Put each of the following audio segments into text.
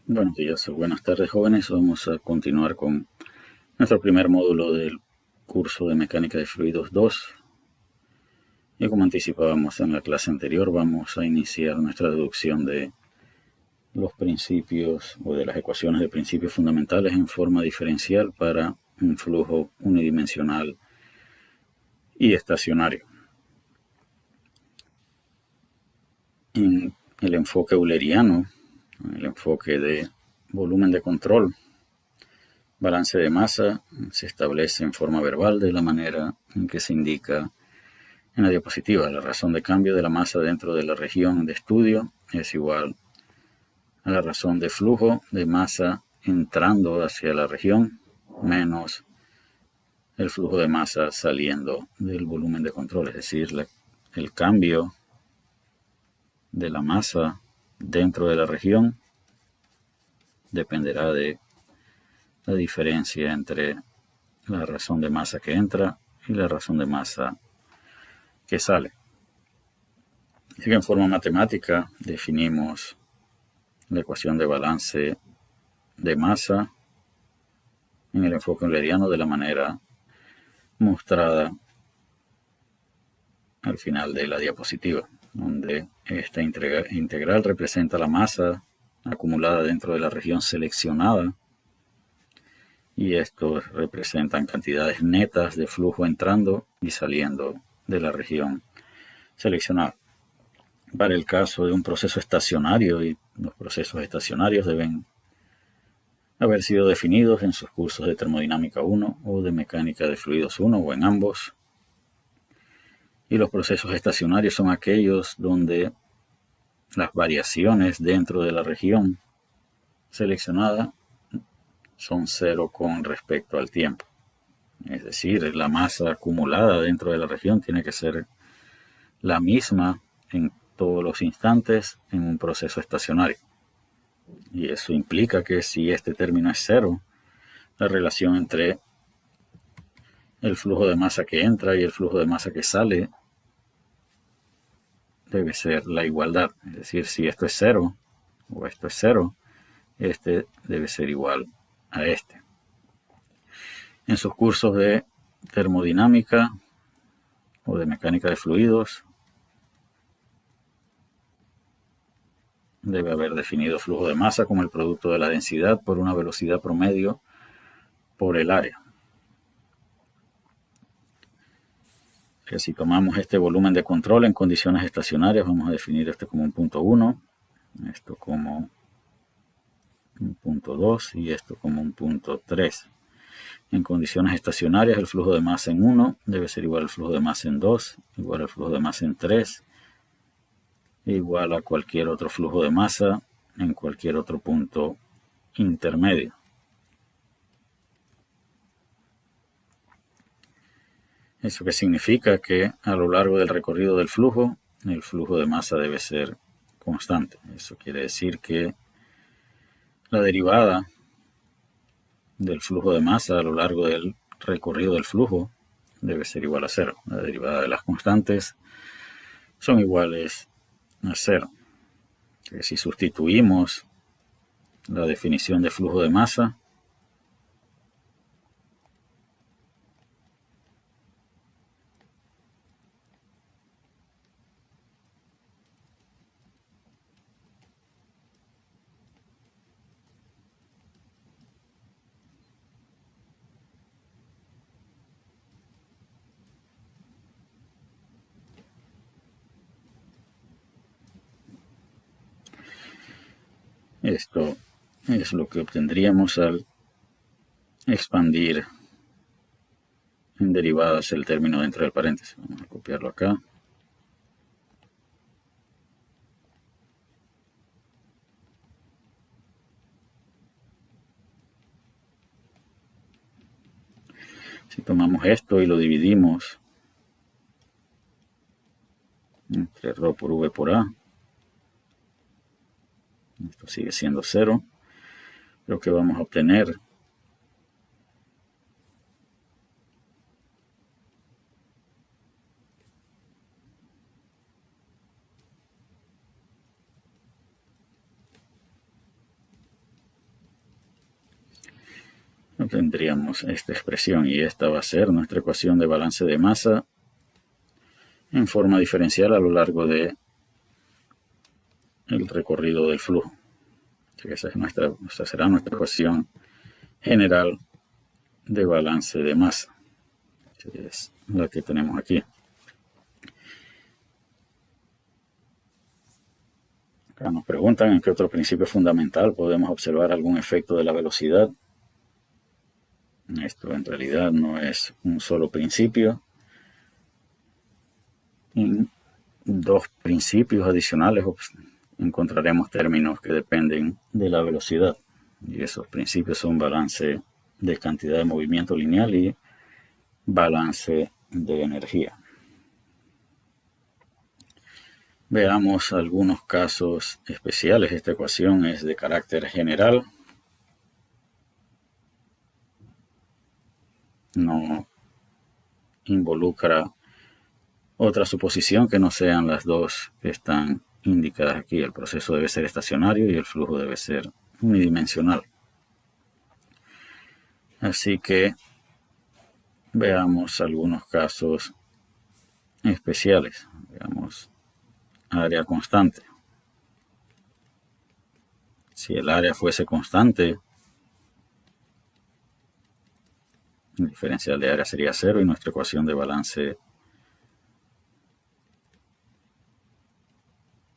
Buenos días o buenas tardes, jóvenes. Vamos a continuar con nuestro primer módulo del curso de Mecánica de Fluidos 2. Y como anticipábamos en la clase anterior, vamos a iniciar nuestra deducción de los principios o de las ecuaciones de principios fundamentales en forma diferencial para un flujo unidimensional y estacionario. En el enfoque euleriano, el enfoque de volumen de control, balance de masa se establece en forma verbal de la manera en que se indica en la diapositiva. La razón de cambio de la masa dentro de la región de estudio es igual a la razón de flujo de masa entrando hacia la región menos el flujo de masa saliendo del volumen de control. Es decir, el cambio de la masa dentro de la región dependerá de la diferencia entre la razón de masa que entra y la razón de masa que sale. Así que en forma matemática definimos la ecuación de balance de masa en el enfoque euleriano de la manera mostrada al final de la diapositiva, donde esta integral representa la masa acumulada dentro de la región seleccionada y estos representan cantidades netas de flujo entrando y saliendo de la región seleccionada. Para el caso de un proceso estacionario, y los procesos estacionarios deben haber sido definidos en sus cursos de termodinámica 1 o de mecánica de fluidos 1 o en ambos. Y los procesos estacionarios son aquellos donde las variaciones dentro de la región seleccionada son cero con respecto al tiempo. Es decir, la masa acumulada dentro de la región tiene que ser la misma en todos los instantes en un proceso estacionario. Y eso implica que si este término es cero, la relación entre el flujo de masa que entra y el flujo de masa que sale debe ser la igualdad. Es decir, si esto es cero o esto es cero, este debe ser igual a este. En sus cursos de termodinámica o de mecánica de fluidos, debe haber definido flujo de masa como el producto de la densidad por una velocidad promedio por el área. Que si tomamos este volumen de control en condiciones estacionarias, vamos a definir este como un punto 1, esto como un punto 2 y esto como un punto 3. En condiciones estacionarias, el flujo de masa en 1 debe ser igual al flujo de masa en 2, igual al flujo de masa en 3, igual a cualquier otro flujo de masa en cualquier otro punto intermedio. ¿Eso qué significa? Que a lo largo del recorrido del flujo, el flujo de masa debe ser constante. Eso quiere decir que la derivada del flujo de masa a lo largo del recorrido del flujo debe ser igual a cero. La derivada de las constantes son iguales a cero. Si sustituimos la definición de flujo de masa esto es lo que obtendríamos al expandir en derivadas el término dentro del paréntesis. Vamos a copiarlo acá. Si tomamos esto y lo dividimos entre ρ por v por a, esto sigue siendo cero. Lo que vamos a obtener obtendríamos esta expresión, y esta va a ser nuestra ecuación de balance de masa en forma diferencial a lo largo de el recorrido del flujo. Esa será nuestra ecuación general de balance de masa. Es la que tenemos aquí. Acá nos preguntan en qué otro principio fundamental podemos observar algún efecto de la velocidad. Esto en realidad no es un solo principio. En dos principios adicionales encontraremos términos que dependen de la velocidad. Y esos principios son balance de cantidad de movimiento lineal y balance de energía. Veamos algunos casos especiales. Esta ecuación es de carácter general. No involucra otra suposición que no sean las dos que están indicadas aquí. El proceso debe ser estacionario y el flujo debe ser unidimensional. Así que veamos algunos casos especiales. Veamos área constante. Si el área fuese constante, el diferencial de área sería 0 y nuestra ecuación de balance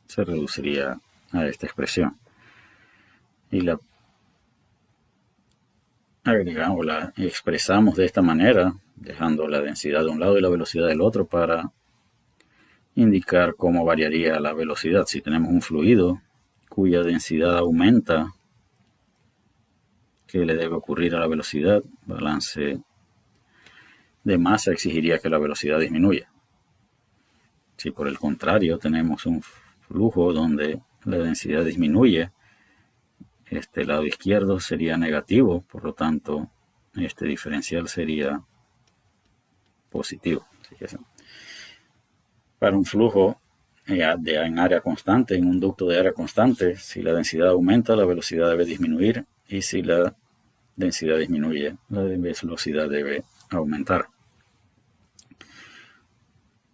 se reduciría a esta expresión. Y la agregamos, la expresamos de esta manera, dejando la densidad de un lado y la velocidad del otro para indicar cómo variaría la velocidad. Si tenemos un fluido cuya densidad aumenta, ¿qué le debe ocurrir a la velocidad? Balance de masa exigiría que la velocidad disminuya. Si por el contrario tenemos un flujo donde la densidad disminuye, este lado izquierdo sería negativo, por lo tanto este diferencial sería positivo. Para un flujo en área constante, en un ducto de área constante, si la densidad aumenta, la velocidad debe disminuir, y si la densidad disminuye, la velocidad debe aumentar.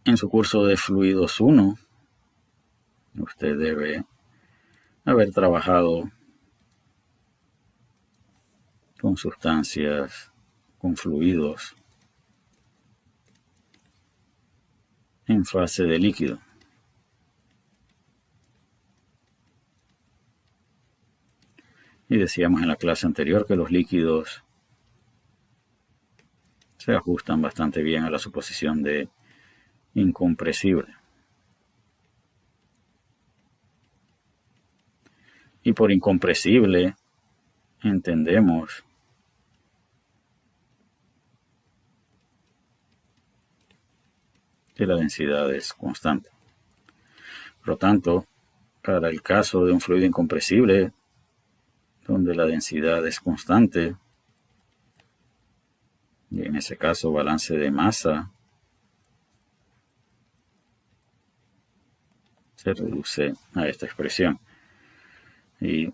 En su curso de fluidos 1, usted debe haber trabajado con sustancias, con fluidos en fase de líquido. Y decíamos en la clase anterior que los líquidos se ajustan bastante bien a la suposición de incompresible. Y por incompresible entendemos que la densidad es constante. Por lo tanto, para el caso de un fluido incompresible, donde la densidad es constante, y en ese caso balance de masa se reduce a esta expresión. Y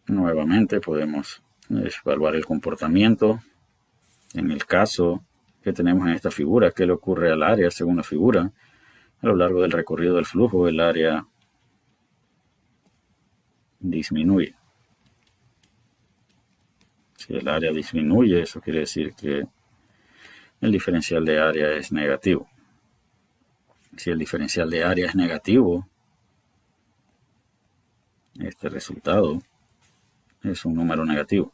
nuevamente podemos evaluar el comportamiento en el caso que tenemos en esta figura. ¿Qué le ocurre al área según la figura? A lo largo del recorrido del flujo, el área disminuye. Si el área disminuye, eso quiere decir que el diferencial de área es negativo. Si el diferencial de área es negativo, este resultado es un número negativo.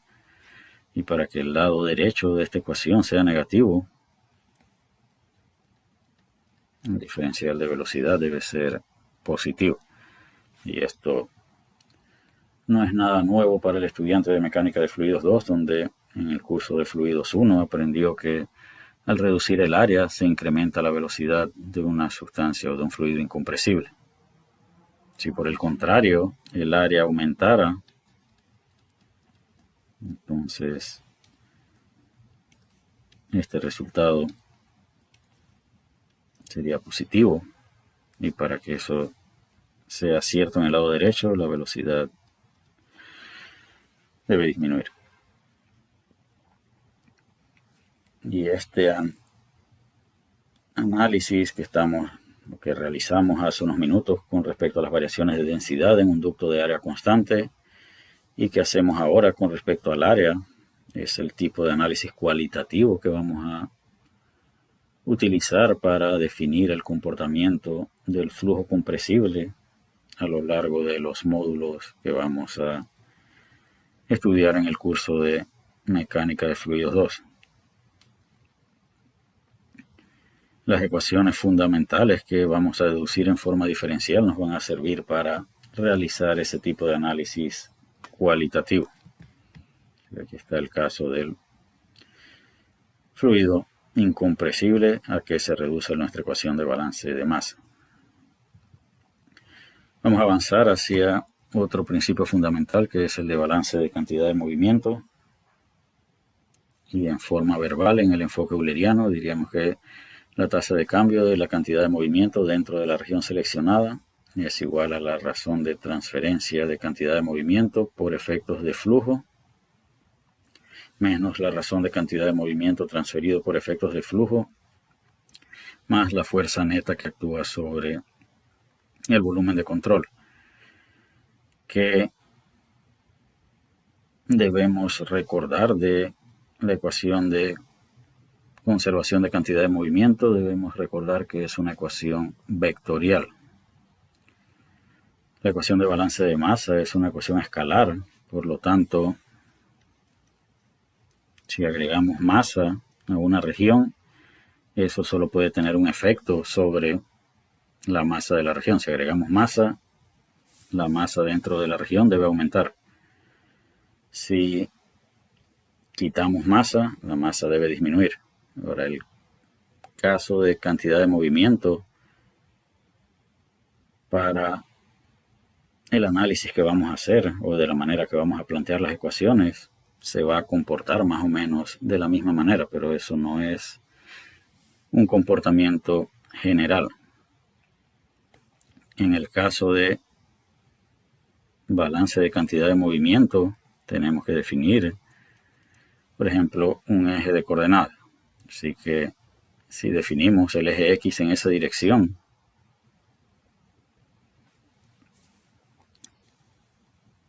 Y para que el lado derecho de esta ecuación sea negativo, el diferencial de velocidad debe ser positivo. Y esto no es nada nuevo para el estudiante de Mecánica de Fluidos 2, donde en el curso de Fluidos 1 aprendió que al reducir el área se incrementa la velocidad de una sustancia o de un fluido incompresible. Si por el contrario el área aumentara, entonces este resultado sería positivo, y para que eso sea cierto en el lado derecho, la velocidad debe disminuir. Y este análisis que realizamos hace unos minutos con respecto a las variaciones de densidad en un ducto de área constante y que hacemos ahora con respecto al área es el tipo de análisis cualitativo que vamos a utilizar para definir el comportamiento del flujo compresible a lo largo de los módulos que vamos a estudiar en el curso de Mecánica de Fluidos 2. Las ecuaciones fundamentales que vamos a deducir en forma diferencial nos van a servir para realizar ese tipo de análisis cualitativo. Aquí está el caso del fluido incompresible a que se reduce nuestra ecuación de balance de masa. Vamos a avanzar hacia otro principio fundamental que es el de balance de cantidad de movimiento. Y en forma verbal, en el enfoque euleriano, diríamos que la tasa de cambio de la cantidad de movimiento dentro de la región seleccionada es igual a la razón de transferencia de cantidad de movimiento por efectos de flujo menos la razón de cantidad de movimiento transferido por efectos de flujo más la fuerza neta que actúa sobre el volumen de control, que debemos recordar de la ecuación de conservación de cantidad de movimiento. Debemos recordar que es una ecuación vectorial. La ecuación de balance de masa es una ecuación escalar, por lo tanto, si agregamos masa a una región, eso solo puede tener un efecto sobre la masa de la región. Si agregamos masa, la masa dentro de la región debe aumentar. Si quitamos masa, la masa debe disminuir. Ahora, el caso de cantidad de movimiento para el análisis que vamos a hacer o de la manera que vamos a plantear las ecuaciones se va a comportar más o menos de la misma manera, pero eso no es un comportamiento general. En el caso de balance de cantidad de movimiento, tenemos que definir, por ejemplo, un eje de coordenadas. Así que si definimos el eje X en esa dirección,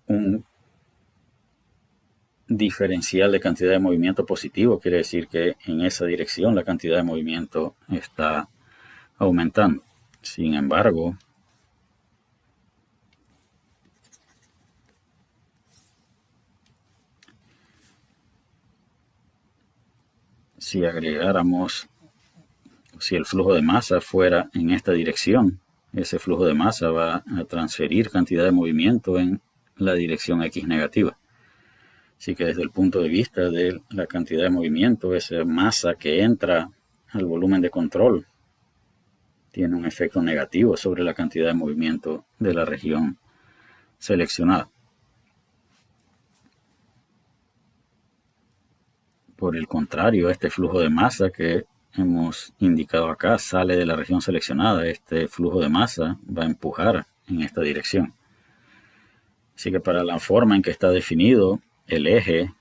un diferencial de cantidad de movimiento positivo quiere decir que en esa dirección la cantidad de movimiento está aumentando. Sin embargo, si agregáramos, si el flujo de masa fuera en esta dirección, ese flujo de masa va a transferir cantidad de movimiento en la dirección X negativa. Así que desde el punto de vista de la cantidad de movimiento, esa masa que entra al volumen de control tiene un efecto negativo sobre la cantidad de movimiento de la región seleccionada. Por el contrario, este flujo de masa que hemos indicado acá sale de la región seleccionada. Este flujo de masa va a empujar en esta dirección. Así que para la forma en que está definido el eje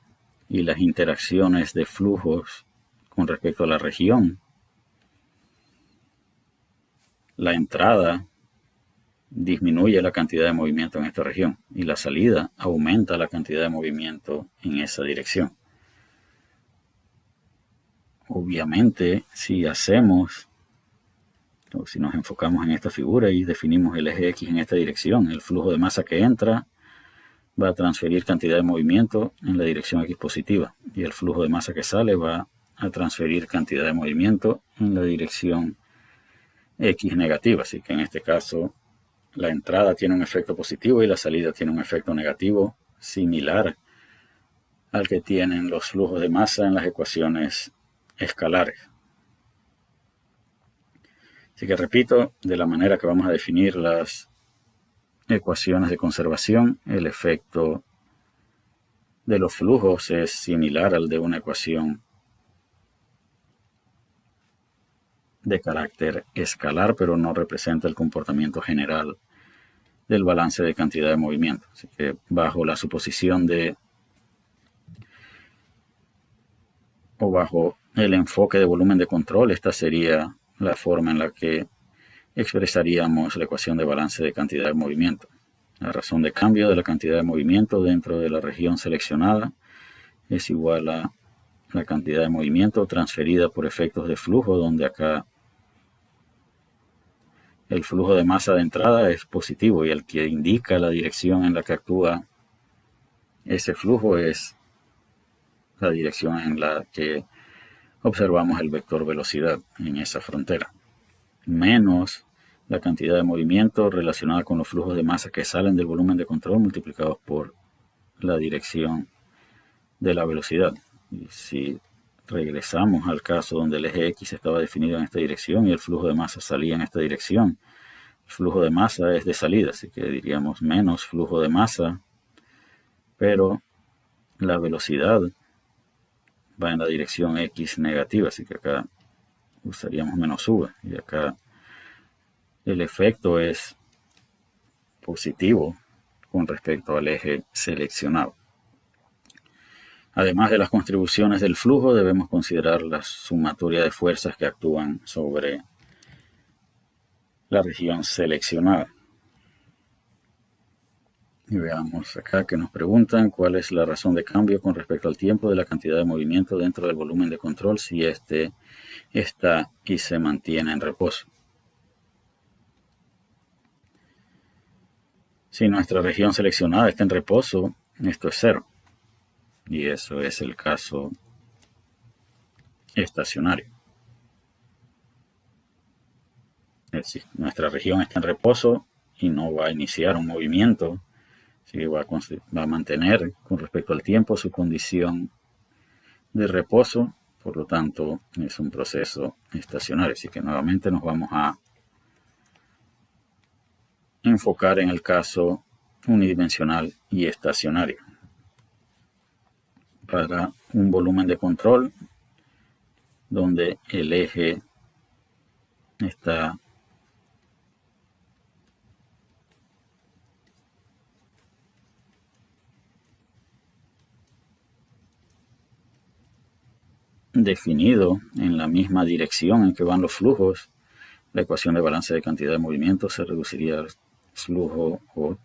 y las interacciones de flujos con respecto a la región, la entrada disminuye la cantidad de movimiento en esta región y la salida aumenta la cantidad de movimiento en esa dirección. Obviamente, si hacemos, o si nos enfocamos en esta figura y definimos el eje X en esta dirección, el flujo de masa que entra va a transferir cantidad de movimiento en la dirección X positiva y el flujo de masa que sale va a transferir cantidad de movimiento en la dirección X negativa. Así que en este caso la entrada tiene un efecto positivo y la salida tiene un efecto negativo similar al que tienen los flujos de masa en las ecuaciones escalares. Así que repito, de la manera que vamos a definir las ecuaciones de conservación, el efecto de los flujos es similar al de una ecuación de carácter escalar, pero no representa el comportamiento general del balance de cantidad de movimiento. Así que bajo la suposición de o bajo el enfoque de volumen de control, esta sería la forma en la que expresaríamos la ecuación de balance de cantidad de movimiento. La razón de cambio de la cantidad de movimiento dentro de la región seleccionada es igual a la cantidad de movimiento transferida por efectos de flujo, donde acá el flujo de masa de entrada es positivo y el que indica la dirección en la que actúa ese flujo es la dirección en la que observamos el vector velocidad en esa frontera, menos la cantidad de movimiento relacionada con los flujos de masa que salen del volumen de control multiplicados por la dirección de la velocidad. Y si regresamos al caso donde el eje X estaba definido en esta dirección y el flujo de masa salía en esta dirección, el flujo de masa es de salida, así que diríamos menos flujo de masa, pero la velocidad va en la dirección X negativa, así que acá usaríamos menos V, y acá el efecto es positivo con respecto al eje seleccionado. Además de las contribuciones del flujo, debemos considerar la sumatoria de fuerzas que actúan sobre la región seleccionada. Y veamos acá que nos preguntan cuál es la razón de cambio con respecto al tiempo de la cantidad de movimiento dentro del volumen de control si este está y se mantiene en reposo. Si nuestra región seleccionada está en reposo, esto es cero. Y eso es el caso estacionario. Es decir, nuestra región está en reposo y no va a iniciar un movimiento, así que va a mantener con respecto al tiempo su condición de reposo, por lo tanto es un proceso estacionario. Así que nuevamente nos vamos a enfocar en el caso unidimensional y estacionario. Para un volumen de control donde el eje está definido en la misma dirección en que van los flujos, la ecuación de balance de cantidad de movimiento se reduciría al flujo o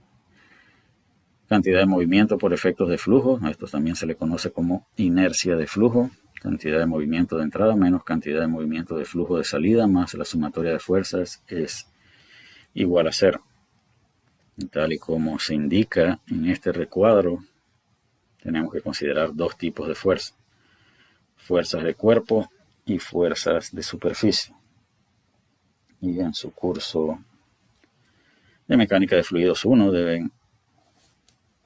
cantidad de movimiento por efectos de flujo. A esto también se le conoce como inercia de flujo. Cantidad de movimiento de entrada menos cantidad de movimiento de flujo de salida más la sumatoria de fuerzas es igual a cero. Tal y como se indica en este recuadro, tenemos que considerar dos tipos de fuerza: fuerzas de cuerpo y fuerzas de superficie. Y en su curso de mecánica de fluidos 1 deben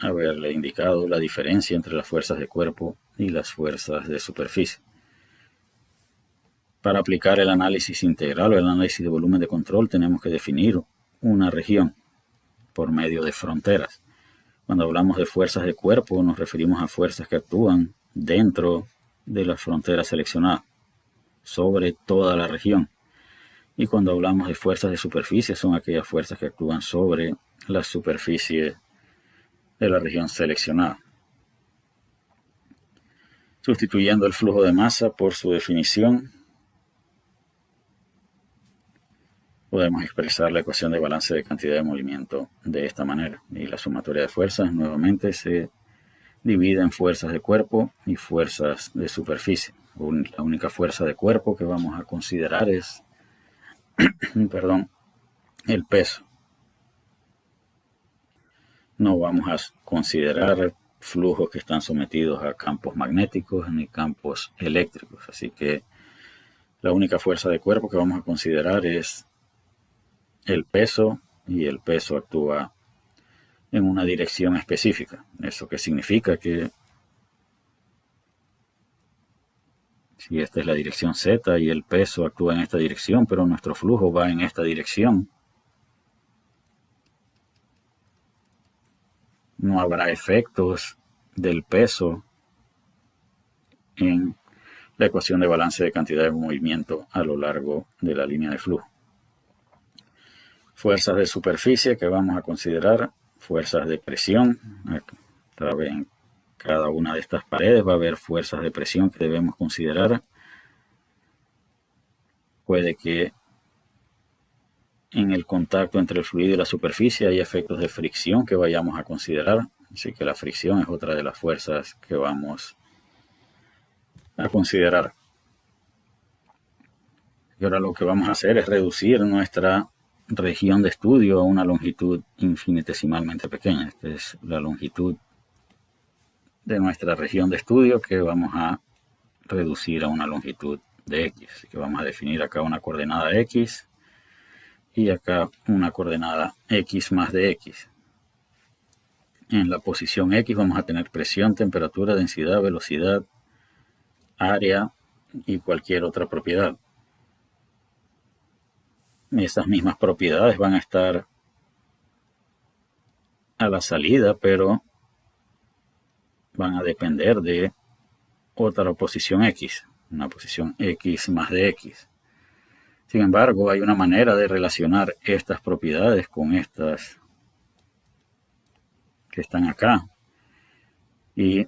haberle indicado la diferencia entre las fuerzas de cuerpo y las fuerzas de superficie. Para aplicar el análisis integral o el análisis de volumen de control tenemos que definir una región por medio de fronteras. Cuando hablamos de fuerzas de cuerpo nos referimos a fuerzas que actúan dentro de las fronteras seleccionadas, sobre toda la región. Y cuando hablamos de fuerzas de superficie son aquellas fuerzas que actúan sobre la superficie de la región seleccionada. Sustituyendo el flujo de masa por su definición, podemos expresar la ecuación de balance de cantidad de movimiento de esta manera. Y la sumatoria de fuerzas nuevamente se divide en fuerzas de cuerpo y fuerzas de superficie. La única fuerza de cuerpo que vamos a considerar es el peso. No vamos a considerar flujos que están sometidos a campos magnéticos ni campos eléctricos. Así que la única fuerza de cuerpo que vamos a considerar es el peso, y el peso actúa en una dirección específica. ¿Eso qué significa? Que si esta es la dirección Z y el peso actúa en esta dirección, pero nuestro flujo va en esta dirección, no habrá efectos del peso en la ecuación de balance de cantidad de movimiento a lo largo de la línea de flujo. Fuerzas de superficie que vamos a considerar: fuerzas de presión, otra vez cada una de estas paredes va a haber fuerzas de presión que debemos considerar. Puede que en el contacto entre el fluido y la superficie hay efectos de fricción que vayamos a considerar. Así que la fricción es otra de las fuerzas que vamos a considerar. Y ahora lo que vamos a hacer es reducir nuestra región de estudio a una longitud infinitesimalmente pequeña. Esta es la longitud de nuestra región de estudio que vamos a reducir a una longitud de x. Así que vamos a definir acá una coordenada x y acá una coordenada x más de x. En la posición x vamos a tener presión, temperatura, densidad, velocidad, área y cualquier otra propiedad. Esas mismas propiedades van a estar a la salida, pero van a depender de otra posición x, una posición x más de x. Sin embargo, hay una manera de relacionar estas propiedades con estas que están acá. Y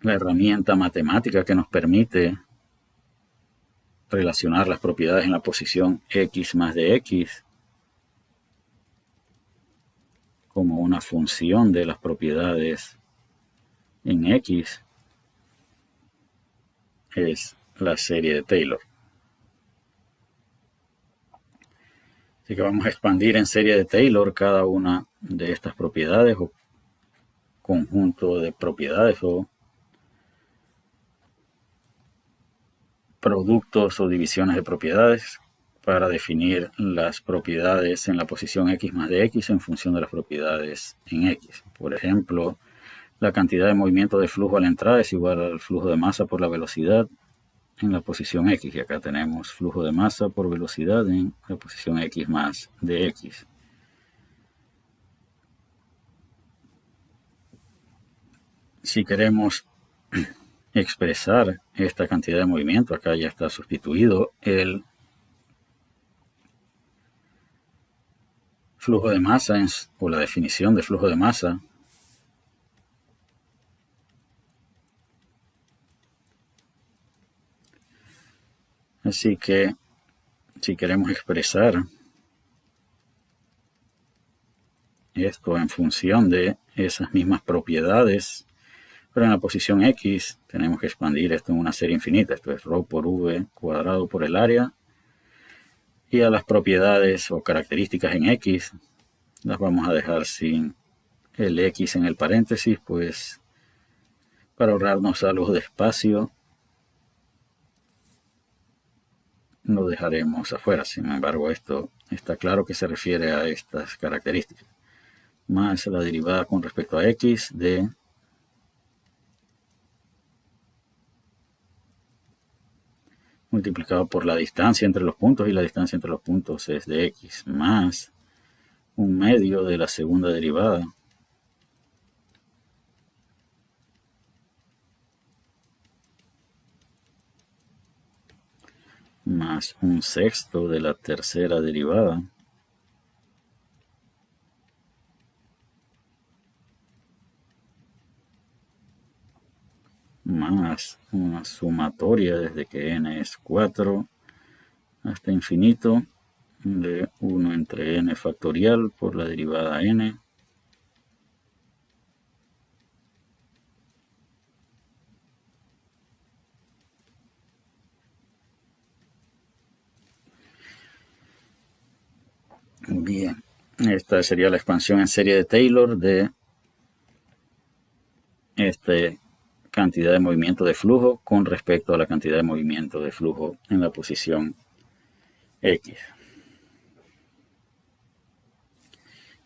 la herramienta matemática que nos permite relacionar las propiedades en la posición x más de x como una función de las propiedades en x es la serie de Taylor. Así que vamos a expandir en serie de Taylor cada una de estas propiedades o conjunto de propiedades o productos o divisiones de propiedades para definir las propiedades en la posición x más de x en función de las propiedades en x. Por ejemplo, la cantidad de movimiento de flujo a la entrada es igual al flujo de masa por la velocidad en la posición x. Y acá tenemos flujo de masa por velocidad en la posición x más de x. Si queremos expresar esta cantidad de movimiento, acá ya está sustituido el flujo de masa o la definición de flujo de masa así que si queremos expresar esto en función de esas mismas propiedades, pero en la posición x tenemos que expandir esto en una serie infinita. Esto es ρ por v cuadrado por el área. Y a las propiedades o características en x las vamos a dejar sin el x en el paréntesis, pues para ahorrarnos algo de espacio lo dejaremos afuera. Sin embargo, esto está claro que se refiere a estas características. Más la derivada con respecto a x de multiplicado por la distancia entre los puntos, y la distancia entre los puntos es de x, más un medio de la segunda derivada más un sexto de la tercera derivada más una sumatoria desde que n es 4 hasta infinito de 1 entre n factorial por la derivada n Bien, esta sería la expansión en serie de Taylor de esta cantidad de movimiento de flujo con respecto a la cantidad de movimiento de flujo en la posición X.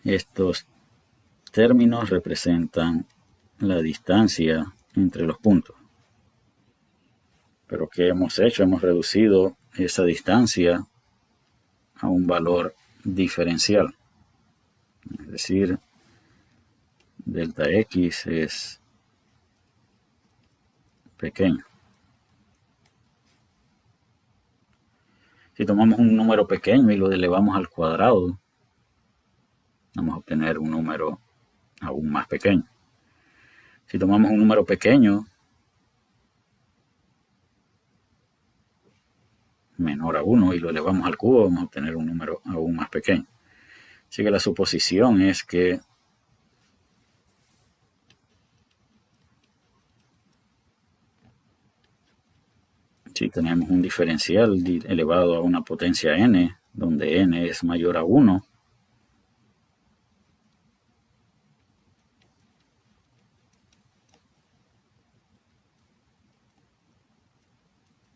Estos términos representan la distancia entre los puntos. Pero ¿qué hemos hecho? Hemos reducido esa distancia a un valor diferencial. Es decir, delta X es pequeño. Si tomamos un número pequeño y lo elevamos al cuadrado, vamos a obtener un número aún más pequeño. Si tomamos un número pequeño, menor a 1, y lo elevamos al cubo, vamos a obtener un número aún más pequeño. Así que la suposición es que si tenemos un diferencial elevado a una potencia n, donde n es mayor a 1,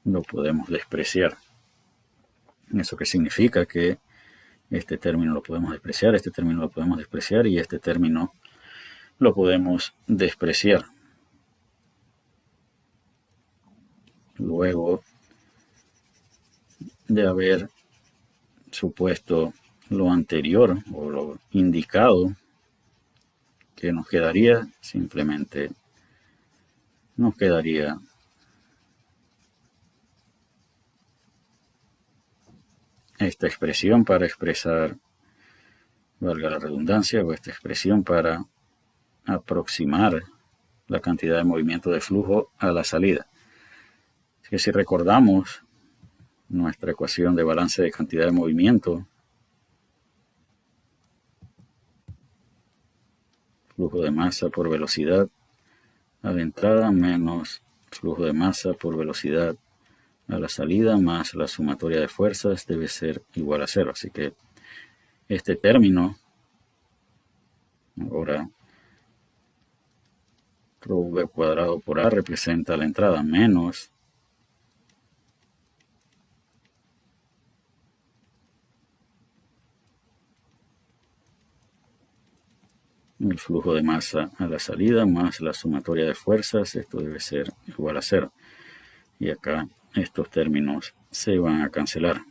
lo podemos despreciar. ¿Eso qué significa? Que este término lo podemos despreciar, este término lo podemos despreciar y este término lo podemos despreciar. Luego de haber supuesto lo anterior o lo indicado, que nos quedaría simplemente, nos quedaría esta expresión para expresar, valga la redundancia, o esta expresión para aproximar la cantidad de movimiento de flujo a la salida. Así que si recordamos nuestra ecuación de balance de cantidad de movimiento, flujo de masa por velocidad a la entrada menos flujo de masa por velocidad a la salida más la sumatoria de fuerzas debe ser igual a 0. Así que este término, ahora rho v cuadrado por a, representa la entrada menos el flujo de masa a la salida más la sumatoria de fuerzas. Esto debe ser igual a 0. Y acá estos términos se van a cancelar.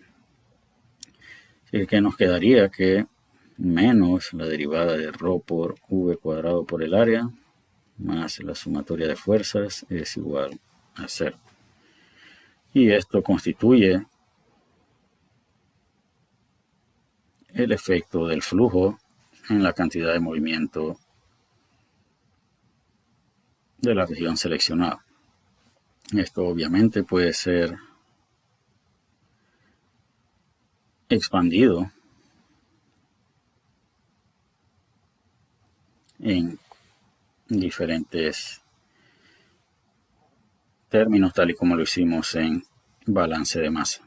Así que nos quedaría que menos la derivada de rho por v cuadrado por el área más la sumatoria de fuerzas es igual a 0. Y esto constituye el efecto del flujo en la cantidad de movimiento de la región seleccionada. Esto obviamente puede ser expandido en diferentes términos, tal y como lo hicimos en balance de masa.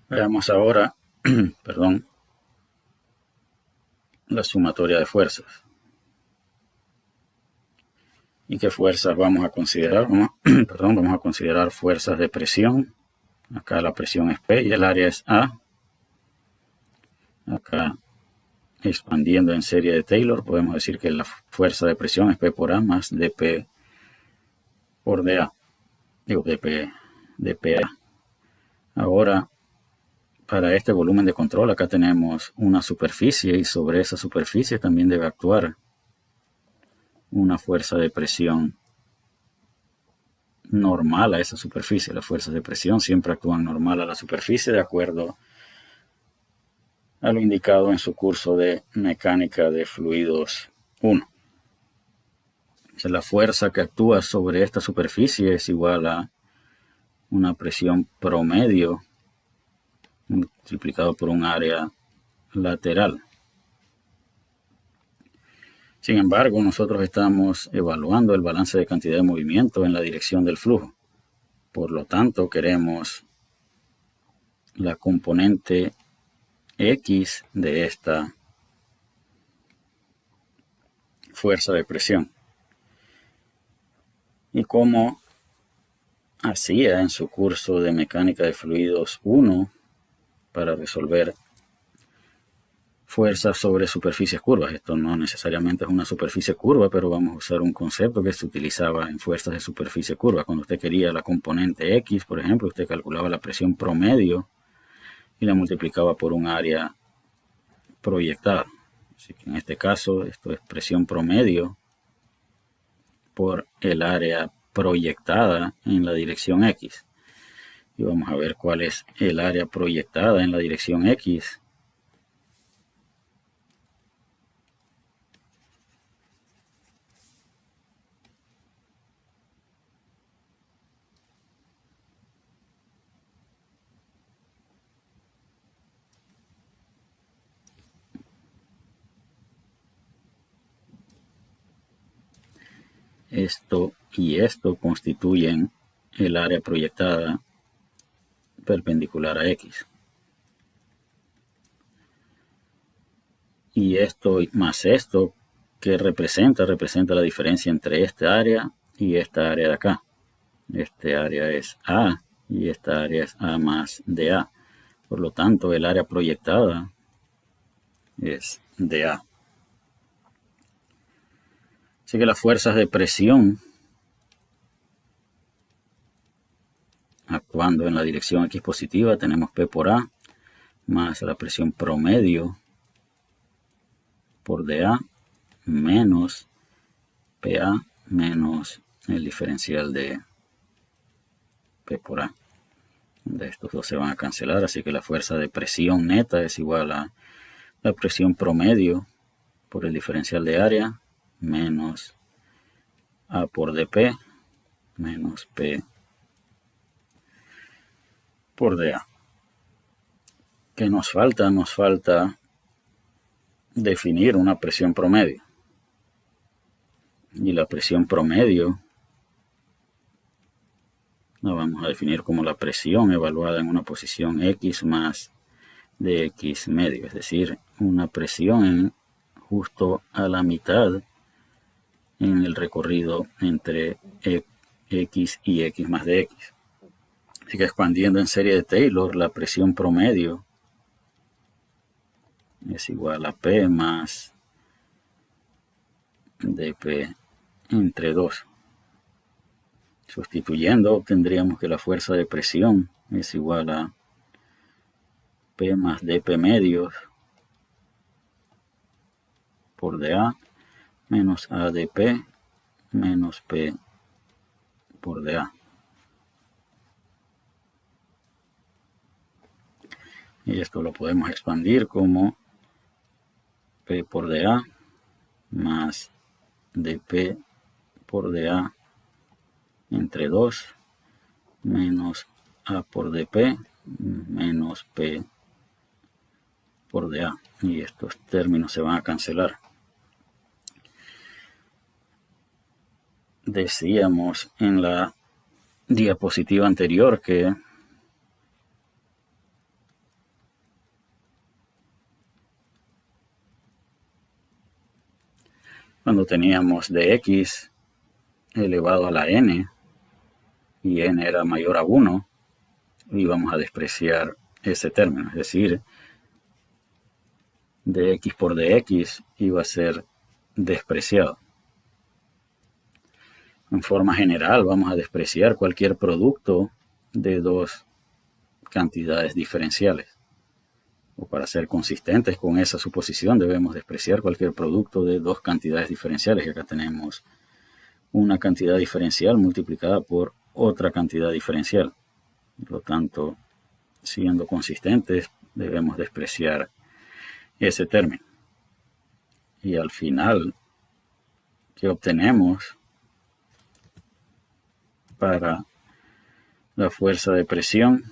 Veamos ahora, la sumatoria de fuerzas. ¿Y qué fuerzas vamos a considerar? Vamos a considerar fuerzas de presión. Acá la presión es P y el área es A. Acá, expandiendo en serie de Taylor, podemos decir que la fuerza de presión es P por A más dP por dA. Digo, dPA. Ahora, para este volumen de control, acá tenemos una superficie y sobre esa superficie también debe actuar una fuerza de presión normal a esa superficie. Las fuerzas de presión siempre actúan normal a la superficie de acuerdo a lo indicado en su curso de mecánica de fluidos 1. O sea, la fuerza que actúa sobre esta superficie es igual a una presión promedio multiplicado por un área lateral. Sin embargo, nosotros estamos evaluando el balance de cantidad de movimiento en la dirección del flujo. Por lo tanto, queremos la componente X de esta fuerza de presión. Y como hacía en su curso de mecánica de fluidos 1 para resolver fuerzas sobre superficies curvas. Esto no necesariamente es una superficie curva, pero vamos a usar un concepto que se utilizaba en fuerzas de superficie curva. Cuando usted quería la componente X, por ejemplo, usted calculaba la presión promedio y la multiplicaba por un área proyectada. Así que en este caso, esto es presión promedio por el área proyectada en la dirección X. y vamos a ver cuál es el área proyectada en la dirección X. Esto y esto constituyen el área proyectada perpendicular a X. Y esto más esto, que representa la diferencia entre esta área y esta área de acá. Este área es A y esta área es A más DA. Por lo tanto, el área proyectada es DA. Así que las fuerzas de presión actuando en la dirección X positiva tenemos P por A más la presión promedio por DA menos PA menos el diferencial de P por A. De estos dos se van a cancelar, así que la fuerza de presión neta es igual a la presión promedio por el diferencial de área menos A por dP menos P por dA. ¿Qué nos falta? Nos falta definir una presión promedio. Y la presión promedio la vamos a definir como la presión evaluada en una posición X más de X medio, es decir, una presión justo a la mitad en el recorrido entre X y X más de X. Así que expandiendo en serie de Taylor, la presión promedio es igual a P más dP entre 2. Sustituyendo, obtendríamos que la fuerza de presión es igual a P más dP medios por dA menos AdP menos P por dA. Y esto lo podemos expandir como P por dA más dP por dA entre 2 menos A por dP menos P por dA. Y estos términos se van a cancelar. Decíamos en la diapositiva anterior que cuando teníamos dx elevado a la n y n era mayor a 1, íbamos a despreciar ese término, es decir, dx por dx iba a ser despreciado. En forma general, vamos a despreciar cualquier producto de dos cantidades diferenciales. O para ser consistentes con esa suposición, debemos despreciar cualquier producto de dos cantidades diferenciales. Y acá tenemos una cantidad diferencial multiplicada por otra cantidad diferencial. Por lo tanto, siendo consistentes, debemos despreciar ese término. Y al final, ¿qué obtenemos para la fuerza de presión?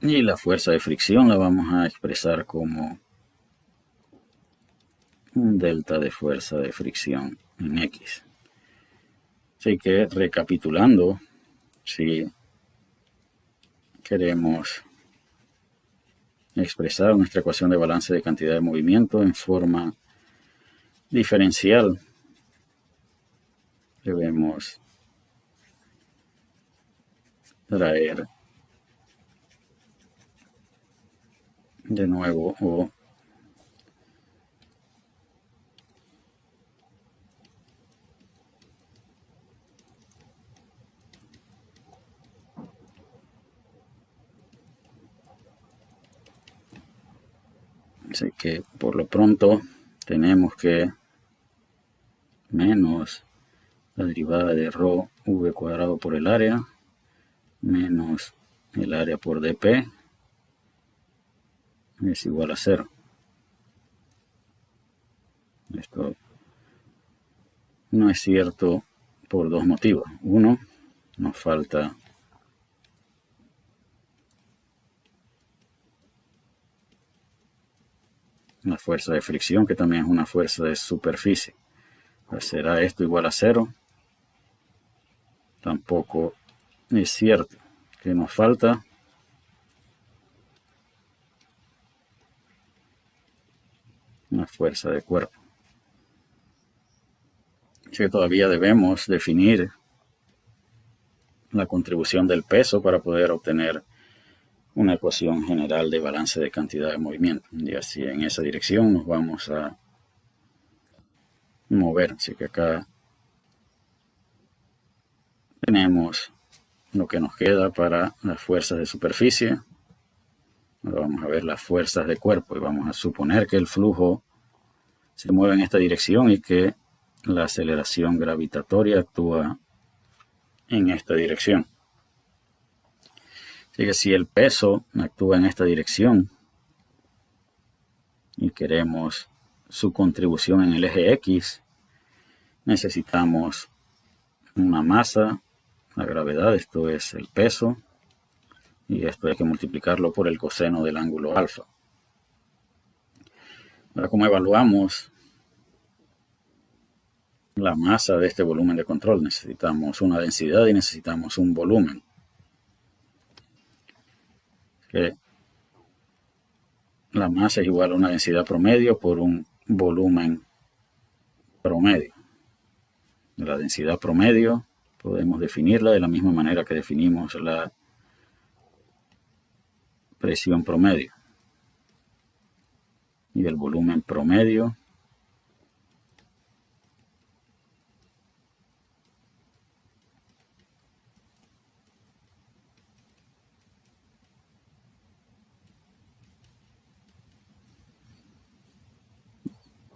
Y la fuerza de fricción la vamos a expresar como un delta de fuerza de fricción en X. Así que recapitulando, si queremos expresar nuestra ecuación de balance de cantidad de movimiento en forma diferencial, debemos traer de nuevo O. Así que por lo pronto tenemos que menos la derivada de rho v cuadrado por el área menos el área por dp es igual a 0. Esto no es cierto por dos motivos. Uno, nos falta la fuerza de fricción, que también es una fuerza de superficie. Pues, ¿será esto igual a 0? Tampoco es cierto. Que nos falta una fuerza de cuerpo. Así que todavía debemos definir la contribución del peso para poder obtener una ecuación general de balance de cantidad de movimiento. Y así en esa dirección nos vamos a mover. Así que acá tenemos lo que nos queda para las fuerzas de superficie. Ahora vamos a ver las fuerzas de cuerpo y vamos a suponer que el flujo se mueve en esta dirección y que la aceleración gravitatoria actúa en esta dirección. Así que si el peso actúa en esta dirección y queremos su contribución en el eje X, necesitamos una masa, la gravedad, esto es el peso, y esto hay que multiplicarlo por el coseno del ángulo alfa. Ahora, ¿cómo evaluamos la masa de este volumen de control? Necesitamos una densidad y necesitamos un volumen. La masa es igual a una densidad promedio por un volumen promedio. La densidad promedio podemos definirla de la misma manera que definimos la presión promedio. Y el volumen promedio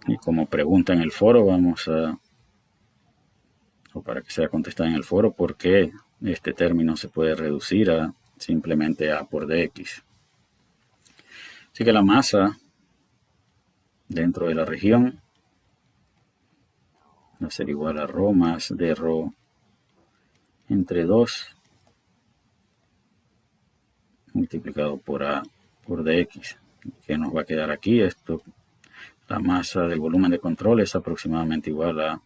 y como pregunta en el foro vamos a, o para que sea contestada en el foro, ¿por qué este término se puede reducir a simplemente A por dx? Así que la masa dentro de la región va a ser igual a ρ más d ρ entre 2 multiplicado por A por dx. ¿Qué nos va a quedar aquí? Esto, la masa del volumen de control es aproximadamente igual a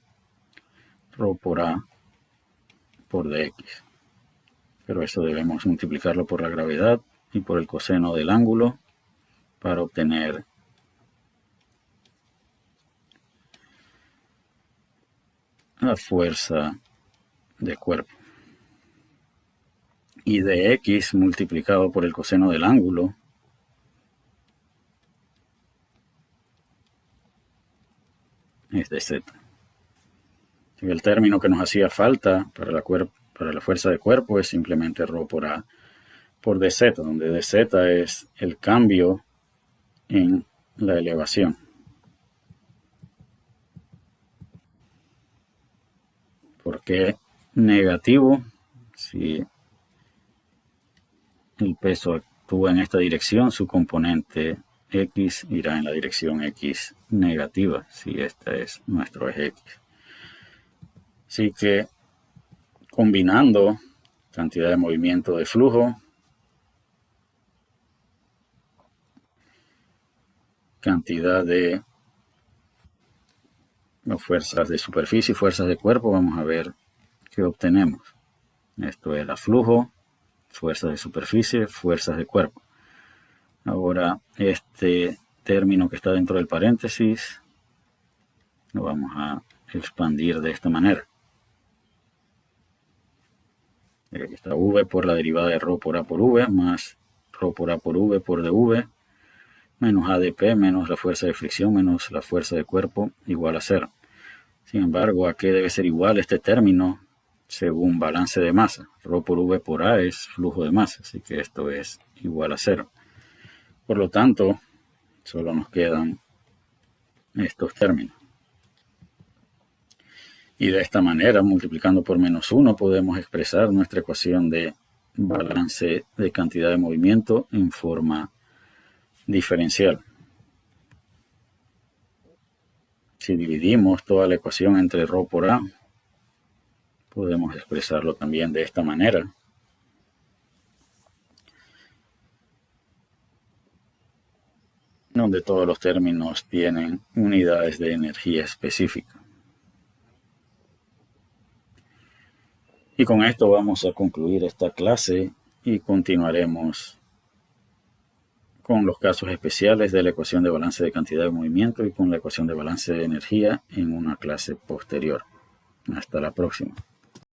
ρ por A por dx. Pero eso debemos multiplicarlo por la gravedad y por el coseno del ángulo para obtener la fuerza de cuerpo. Y dx multiplicado por el coseno del ángulo es de z. El término que nos hacía falta para la fuerza de cuerpo es simplemente ρ por A por dz, donde dz es el cambio en la elevación. ¿Por qué negativo? Si el peso actúa en esta dirección, su componente x irá en la dirección x negativa, si este es nuestro eje x. Así que combinando cantidad de movimiento de flujo, cantidad de fuerzas de superficie y fuerzas de cuerpo, vamos a ver qué obtenemos. Esto es el flujo, fuerzas de superficie, fuerzas de cuerpo. Ahora, este término que está dentro del paréntesis lo vamos a expandir de esta manera. Aquí está v por la derivada de ρ por A por v más ρ por A por v por dv menos ADP menos la fuerza de fricción menos la fuerza de cuerpo igual a 0. Sin embargo, ¿a qué debe ser igual este término? Según balance de masa. Rho por V por A es flujo de masa, así que esto es igual a 0. Por lo tanto, solo nos quedan estos términos. Y de esta manera, multiplicando por -1, podemos expresar nuestra ecuación de balance de cantidad de movimiento en forma diferencial. Si dividimos toda la ecuación entre Rho por A, podemos expresarlo también de esta manera. Donde todos los términos tienen unidades de energía específica. Y con esto vamos a concluir esta clase y continuaremos con los casos especiales de la ecuación de balance de cantidad de movimiento y con la ecuación de balance de energía en una clase posterior. Hasta la próxima.